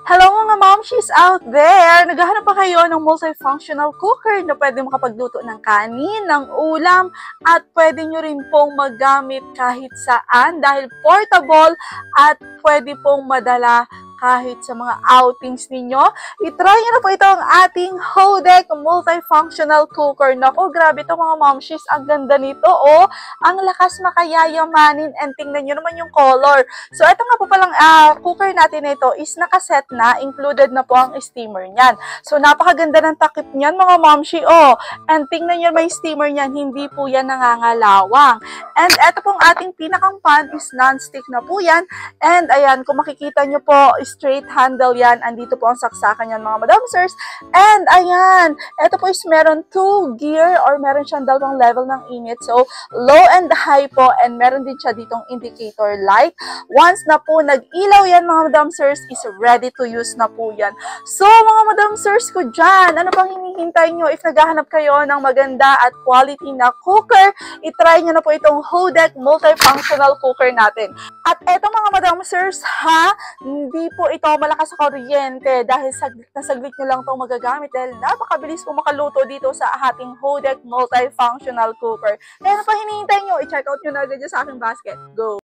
Hello mga momshies out there! Naghahanap pa kayo ng multifunctional cooker na pwede makapagluto ng kanin, ng ulam, at pwede nyo rin pong magamit kahit saan dahil portable at pwede pong madala kahit sa mga outings ninyo. I-try nyo na po ito ang ating Hodek Multifunctional Cooker. Naku, grabe ito mga momshies. Ang ganda nito, oh. Ang lakas makayayamanin and tingnan nyo naman yung color. So, ito nga po palang cooker natin na ito is nakaset na. Included na po ang steamer niyan. So, napakaganda ng takip niyan mga momshi, oh. And tingnan nyo may steamer niyan. Hindi po yan nangangalawang. And ito pong ating pinakang pan is non-stick na po yan. And ayan, kung makikita nyo po, straight handle yan. Andito po ang saksakan yan mga madam sirs. And ayan, ito po is meron 2 gear or meron siyang dalawang level ng init. So, low and high po. And meron din siya ditong indicator light. Once na po nag-ilaw yan mga madam sirs, is ready to use na po yan. So, mga madam sirs ko dyan, ano pang hinihintay nyo if naghahanap kayo ng maganda at quality na cooker, itry nyo na po itong Hodek Multifunctional Cooker natin. At eto mga madam sirs ha, hindi po ito malakas sa kuryente dahil saglit nyo lang itong magagamit dahil napakabilis po makaluto dito sa ating Hodek Multifunctional Cooker. Kaya ano pa hinihintay nyo, i-check out nyo na agad sa aking basket. Go!